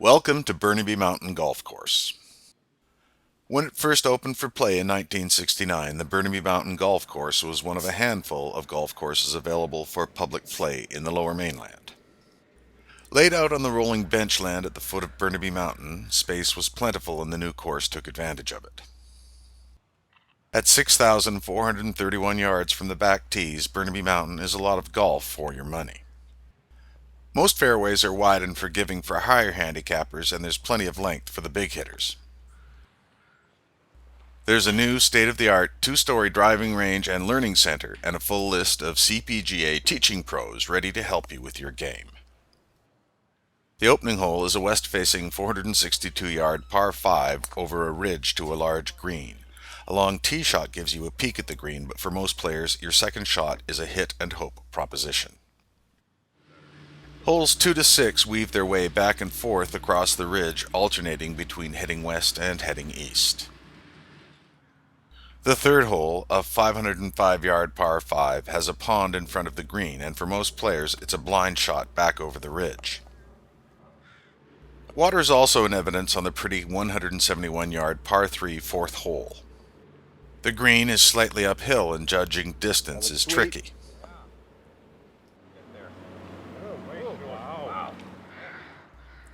Welcome to Burnaby Mountain Golf Course. When it first opened for play in 1969, the Burnaby Mountain Golf Course was one of a handful of golf courses available for public play in the Lower Mainland. Laid out on the rolling bench land at the foot of Burnaby Mountain, space was plentiful and the new course took advantage of it. At 6,431 yards from the back tees, Burnaby Mountain is a lot of golf for your money. Most fairways are wide and forgiving for higher handicappers, and there's plenty of length for the big hitters. There's a new state-of-the-art two-story driving range and learning center and a full list of CPGA teaching pros ready to help you with your game. The opening hole is a west-facing 462-yard par 5 over a ridge to a large green. A long tee shot gives you a peek at the green, but for most players, your second shot is a hit-and-hope proposition. Holes 2 to 6 weave their way back and forth across the ridge, alternating between heading west and heading east. The third hole, a 505-yard par 5, has a pond in front of the green, and for most players, it's a blind shot back over the ridge. Water is also in evidence on the pretty 171-yard par 3 fourth hole. The green is slightly uphill, and judging distance is tricky.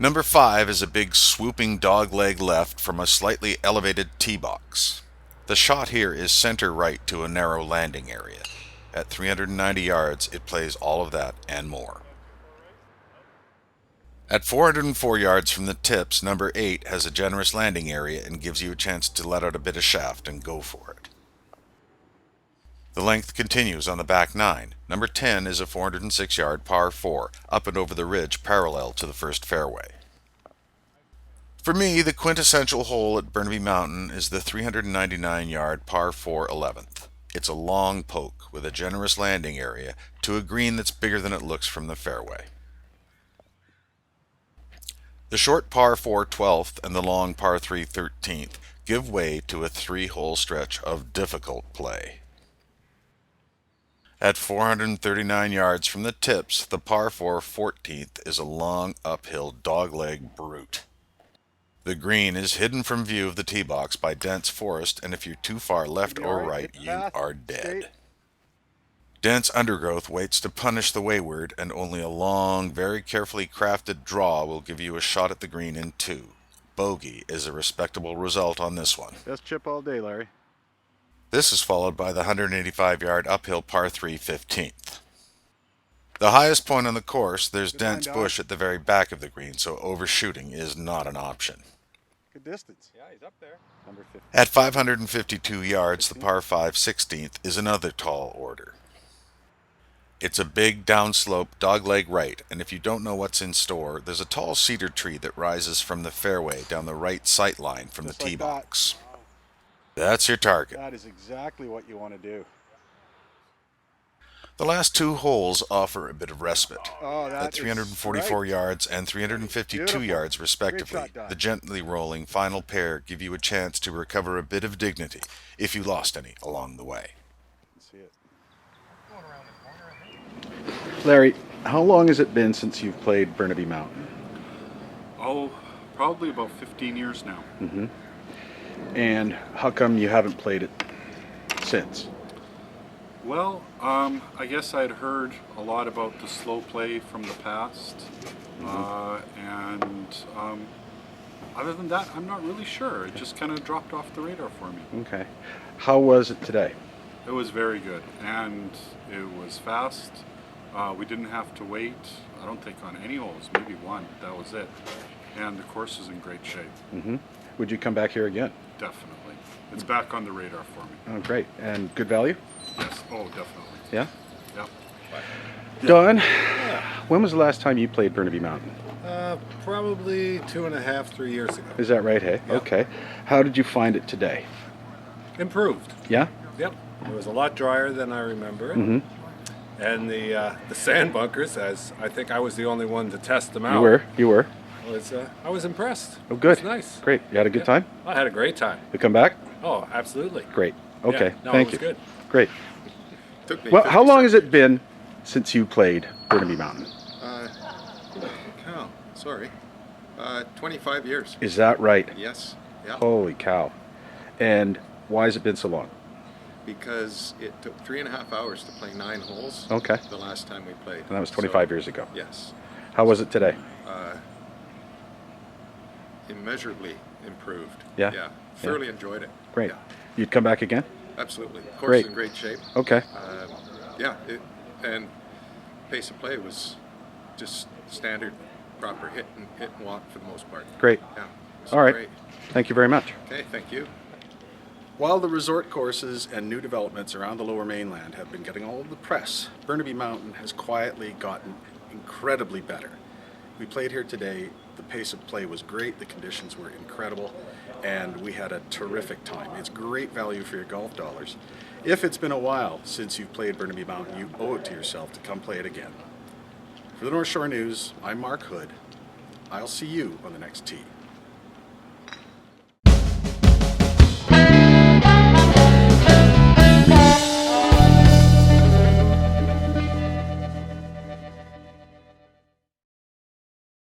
Number 5 is a big swooping dogleg left from a slightly elevated tee box. The shot here is center right to a narrow landing area. At 390 yards, it plays all of that and more. At 404 yards from the tips, number 8 has a generous landing area and gives you a chance to let out a bit of shaft and go for it. The length continues on the back 9. Number 10 is a 406-yard par 4, up and over the ridge parallel to the first fairway. For me, the quintessential hole at Burnaby Mountain is the 399-yard par 4 11th. It's a long poke with a generous landing area to a green that's bigger than it looks from the fairway. The short par 4 12th and the long par 3 13th give way to a 3-hole stretch of difficult play. At 439 yards from the tips, the par 4 14th is a long uphill dogleg brute. The green is hidden from view of the tee box by dense forest, and if you're too far left or right, you are dead. Dense undergrowth waits to punish the wayward, and only a long, very carefully crafted draw will give you a shot at the green in 2. Bogey is a respectable result on this one. Best chip all day, Larry. This is followed by the 185-yard uphill par 3 15th. The highest point on the course, there's dense bush at the very back of the green, so overshooting is not an option. Good distance. Yeah, he's up there. Number 50. At 552 yards, the par 5 16th is another tall order. It's a big downslope dogleg right, and if you don't know what's in store, there's a tall cedar tree that rises from the fairway down the right sight line from the tee box. That's your target. That is exactly what you want to do. The last 2 holes offer a bit of respite. At 344 right. yards and 352 Beautiful. Yards respectively, the gently rolling final pair give you a chance to recover a bit of dignity if you lost any along the way. See it. Larry, how long has it been since you've played Burnaby Mountain? Oh, probably about 15 years now. Mm-hmm. And how come you haven't played it since? Well, I guess I'd heard a lot about the slow play from the past, and other than that, I'm not really sure. It just kind of dropped off the radar for me. Okay. How was it today? It was very good, and it was fast. We didn't have to wait, I don't think, on any holes, maybe one, that was it. And the course is in great shape. Mm-hmm. Would you come back here again? Definitely. It's back on the radar for me. Oh, great. And good value? Yes, oh, definitely. Yeah? Yeah. Don, when was the last time you played Burnaby Mountain? Probably 2.5, 3 years ago. Is that right, hey? Yeah. Okay. How did you find it today? Improved. Yeah? Yep. It was a lot drier than I remember it. Mm-hmm. And the sand bunkers, as I think I was the only one to test them out. You were. I was impressed. Oh, good. It was nice. Great. You had a good time? I had a great time. You come back? Oh, absolutely. Great. Okay. Yeah, no, Thank it you. was good. Great. Took me Well, how 50 long has it been since you played Burnaby Mountain? count. Sorry. 25 years. Is that right? Yes. Yeah. Holy cow. And why has it been so long? Because it took 3.5 hours to play 9 holes. Okay. The last time we played. And that was 25 years ago. Yes. How was it today? Immeasurably improved. Yeah? Yeah. Thoroughly enjoyed it. Great. Yeah. You'd come back again? Absolutely. Course Great. in great shape. Okay. Yeah. And pace of play was just standard, proper hit and walk for the most part. Great. Yeah. It was All right. Great. Thank you very much. Okay. Thank you. While the resort courses and new developments around the Lower Mainland have been getting all of the press, Burnaby Mountain has quietly gotten incredibly better. We played here today. The pace of play was great, the conditions were incredible, and we had a terrific time. It's great value for your golf dollars. If it's been a while since you've played Burnaby Mountain, you owe it to yourself to come play it again. For the North Shore News, I'm Mark Hood. I'll see you on the next tee.